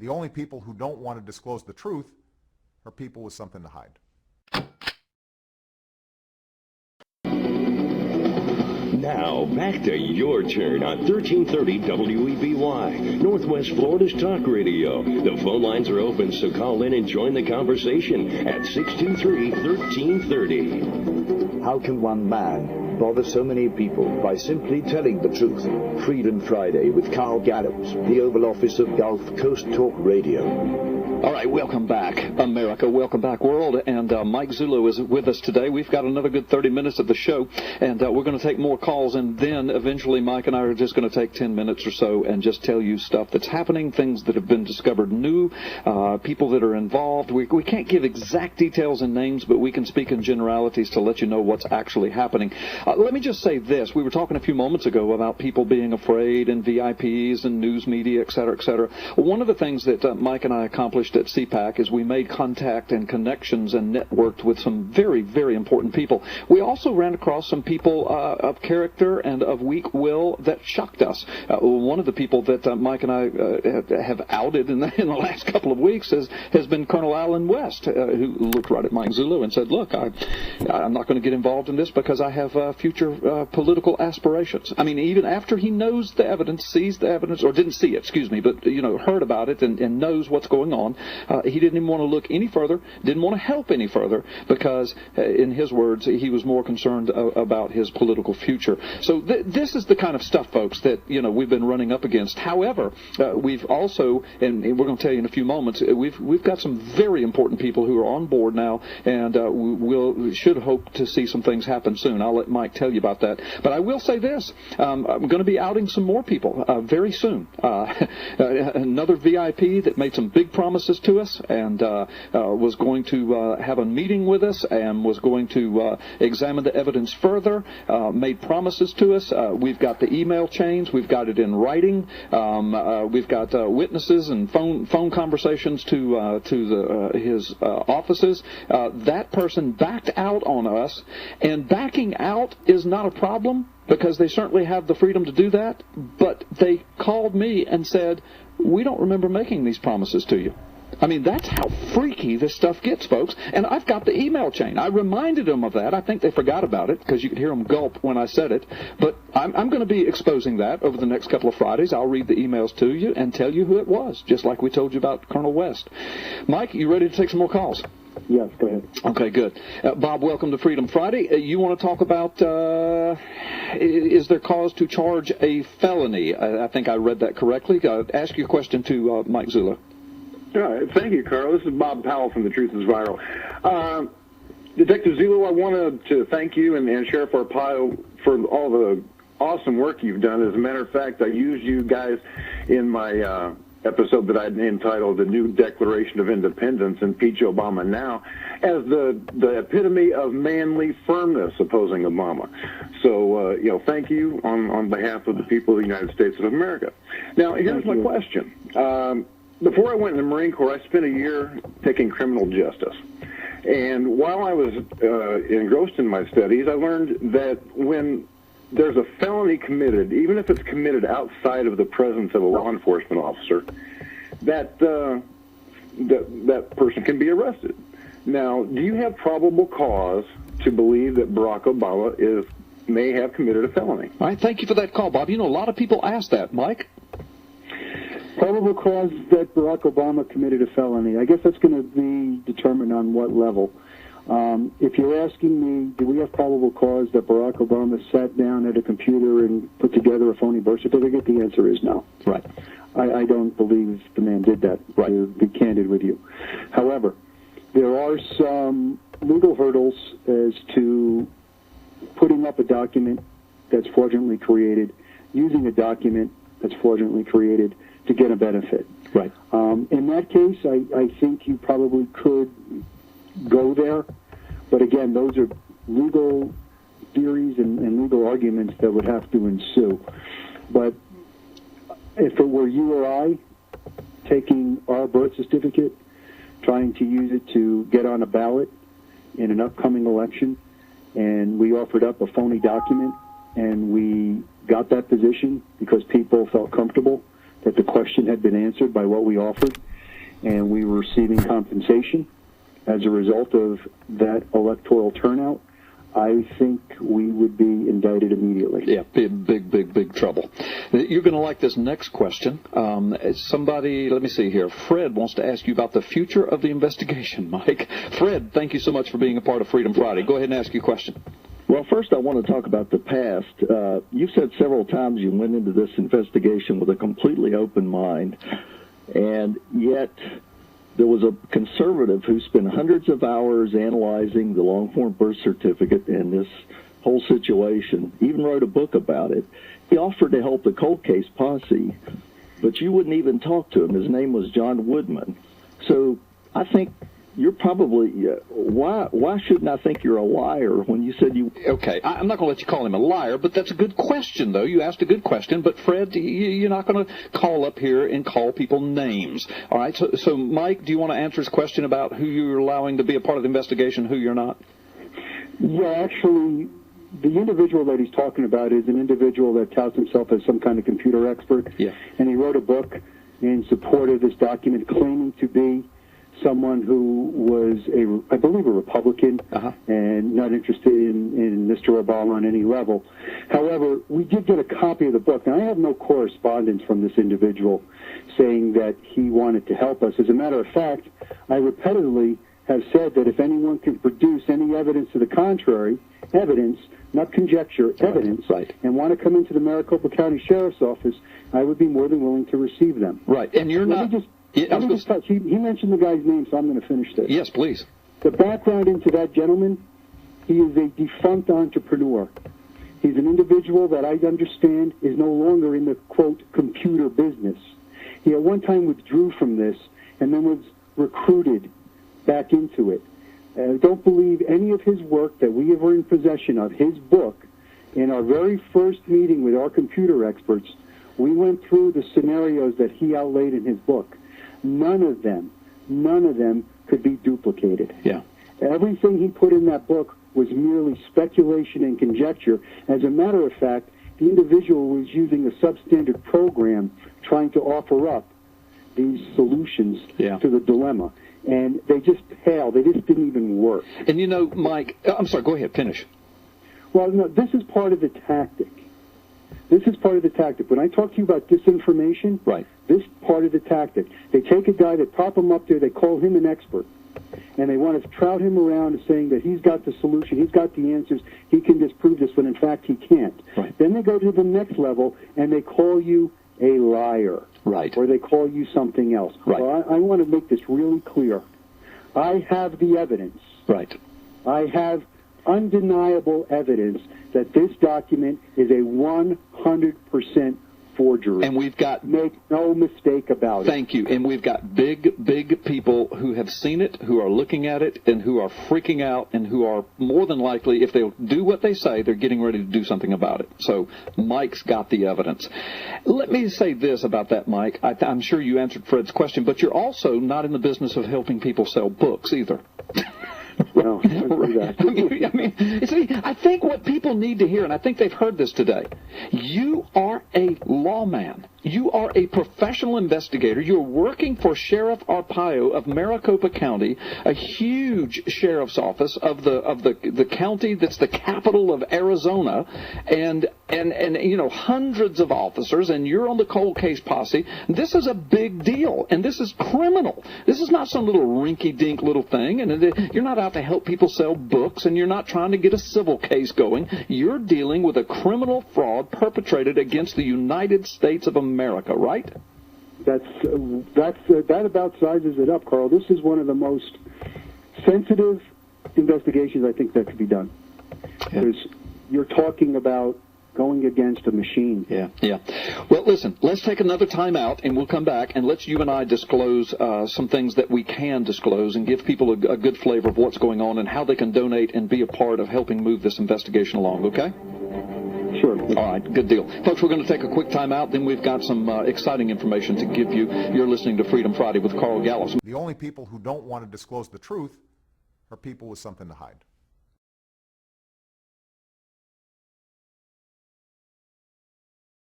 The only people who don't want to disclose the truth are people with something to hide. Now, back to your turn on 1330 WEBY, Northwest Florida's talk radio. The phone lines are open, so call in and join the conversation at 623-1330. How can one man bother so many people by simply telling the truth? Freedom Friday with Carl Gallows, the Oval Office of Gulf Coast Talk Radio. All right, welcome back, America. Welcome back, world. And Mike Zulu is with us today. We've got another good 30 minutes of the show, and we're going to take more calls, and then eventually Mike and I are just going to take 10 minutes or so and just tell you stuff that's happening, things that have been discovered new, people that are involved. We can't give exact details and names, but we can speak in generalities to let you know what's actually happening. Let me just say this. We were talking a few moments ago about people being afraid and VIPs and news media, et cetera, et cetera. One of the things that Mike and I accomplished at CPAC is we made contact and connections and networked with some very, very important people. We also ran across some people of character and of weak will that shocked us. One of the people that Mike and I have outed in the last couple of weeks has been Colonel Alan West, who looked right at Mike Zulu and said, look, I'm not going to get involved in this because I have future political aspirations. I mean, even after he knows the evidence, sees the evidence, or didn't see it, excuse me, but, heard about it and knows what's going on, he didn't even want to look any further, didn't want to help any further because, in his words, he was more concerned about his political future. So this is the kind of stuff, folks, that, we've been running up against. However, we've also, and we're going to tell you in a few moments, we've got some very important people who are on board now, and we should hope to see some things happen soon. I'll let Mike tell you about that. But I will say this, I'm going to be outing some more people very soon. Another VIP that made some big promises to us and was going to have a meeting with us and was going to examine the evidence further, made promises to us. We've got the email chains. We've got it in writing. We've got witnesses and phone conversations to his offices. That person backed out on us, and backing out is not a problem because they certainly have the freedom to do that, but they called me and said, we don't remember making these promises to you. I mean, that's how freaky this stuff gets, folks. And I've got the email chain. I reminded them of that. I think they forgot about it because you could hear them gulp when I said it. But I'm going to be exposing that over the next couple of Fridays. I'll read the emails to you and tell you who it was, just like we told you about Colonel West. Mike, you ready to take some more calls? Yes, go ahead. Okay, good. Bob, welcome to Freedom Friday. You want to talk about, is there cause to charge a felony? I think I read that correctly. Ask your question to Mike Zula. All right. Thank you, Carl. This is Bob Powell from The Truth is Viral. Detective Zulu, I wanted to thank you and Sheriff Arpaio for all the awesome work you've done. As a matter of fact, I used you guys in my episode that I entitled The New Declaration of Independence, Impeach Obama Now, as the epitome of manly firmness opposing Obama. So, thank you on behalf of the people of the United States of America. Now, here's my question. Before I went in the Marine Corps, I spent a year taking criminal justice. And while I was engrossed in my studies, I learned that when there's a felony committed, even if it's committed outside of the presence of a law enforcement officer, that person can be arrested. Now, do you have probable cause to believe that Barack Obama may have committed a felony? All right, thank you for that call, Bob. A lot of people ask that. Mike? Probable cause that Barack Obama committed a felony. I guess that's going to be determined on what level. If you're asking me, do we have probable cause that Barack Obama sat down at a computer and put together a phony birth certificate? The answer is no. Right. I don't believe the man did that, right, to be candid with you. However, there are some legal hurdles as to putting up a document that's fraudulently created, using a document that's fraudulently created to get a benefit. Right. In that case, I think you probably could go there. But again, those are legal theories and legal arguments that would have to ensue. But if it were you or I taking our birth certificate, trying to use it to get on a ballot in an upcoming election, and we offered up a phony document, and we got that position because people felt comfortable that the question had been answered by what we offered, and we were receiving compensation as a result of that electoral turnout, I think we would be indicted immediately. Yeah, big trouble. You're going to like this next question. Somebody, let me see here. Fred wants to ask you about the future of the investigation, Mike. Fred, thank you so much for being a part of Freedom Friday. Go ahead and ask your question. Well, first I want to talk about the past. You've said several times you went into this investigation with a completely open mind, and yet there was a conservative who spent hundreds of hours analyzing the long-form birth certificate and this whole situation, even wrote a book about it. He offered to help the cold case posse, but you wouldn't even talk to him. His name was John Woodman. So I think you're probably, why shouldn't I think you're a liar when you said you... Okay, I'm not going to let you call him a liar, but that's a good question, though. You asked a good question, but Fred, you're not going to call up here and call people names. All right, so Mike, do you want to answer his question about who you're allowing to be a part of the investigation, who you're not? Yeah, actually, the individual that he's talking about is an individual that touts himself as some kind of computer expert. Yeah. And he wrote a book in support of this document claiming to be someone who was, I believe, a Republican and not interested in Mr. Obama on any level. However, we did get a copy of the book, and I have no correspondence from this individual saying that he wanted to help us. As a matter of fact, I repetitively have said that if anyone can produce any evidence to the contrary, evidence, not conjecture, evidence, and want to come into the Maricopa County Sheriff's Office, I would be more than willing to receive them. Right, and you're not... He mentioned the guy's name, so I'm going to finish this. Yes, please. The background into that gentleman, he is a defunct entrepreneur. He's an individual that I understand is no longer in the, quote, computer business. He at one time withdrew from this and then was recruited back into it. Don't believe any of his work that we were in possession of, his book. In our very first meeting with our computer experts, we went through the scenarios that he outlaid in his book. None of them could be duplicated. Yeah. Everything he put in that book was merely speculation and conjecture. As a matter of fact, the individual was using a substandard program trying to offer up these solutions to the dilemma. And they just paled. They just didn't even work. And you know, Mike, I'm sorry, go ahead, finish. Well, no, this is part of the tactic. This is part of the tactic. When I talk to you about disinformation, this is part of the tactic. They take a guy, they prop him up there, they call him an expert, and they want to trout him around saying that he's got the solution, he's got the answers, he can disprove this, when in fact he can't. Then they go to the next level, and they call you a liar. Or they call you something else. Well, I want to make this really clear. I have the evidence. I have undeniable evidence that this document is a 100% forgery. And we've got... Make no mistake about it. Thank you. And we've got big people who have seen it, who are looking at it, and who are freaking out, and who are more than likely, if they'll do what they say, they're getting ready to do something about it. So Mike's got the evidence. Let me say this about that, Mike. I'm sure you answered Fred's question, but you're also not in the business of helping people sell books either. No, I mean, see, I think what people need to hear, and I think they've heard this today, you are a lawman. You are a professional investigator. You're working for Sheriff Arpaio of Maricopa County, a huge sheriff's office of the county that's the capital of Arizona, and you know, hundreds of officers, and you're on the cold case posse. This is a big deal, and this is criminal. This is not some little rinky-dink little thing, and you're not out to help people sell books, and you're not trying to get a civil case going. You're dealing with a criminal fraud perpetrated against the United States of America, right? That about sizes it up, Carl. This is one of the most sensitive investigations I think that could be done. Because you're talking about going against a machine. Yeah. Well, listen, let's take another time out, and we'll come back, and let's you and I disclose some things that we can disclose and give people a good flavor of what's going on and how they can donate and be a part of helping move this investigation along, okay? Sure. All right, good deal. Folks, we're going to take a quick time out, then we've got some exciting information to give you. You're listening to Freedom Friday with Carl Gallows. The only people who don't want to disclose the truth are people with something to hide.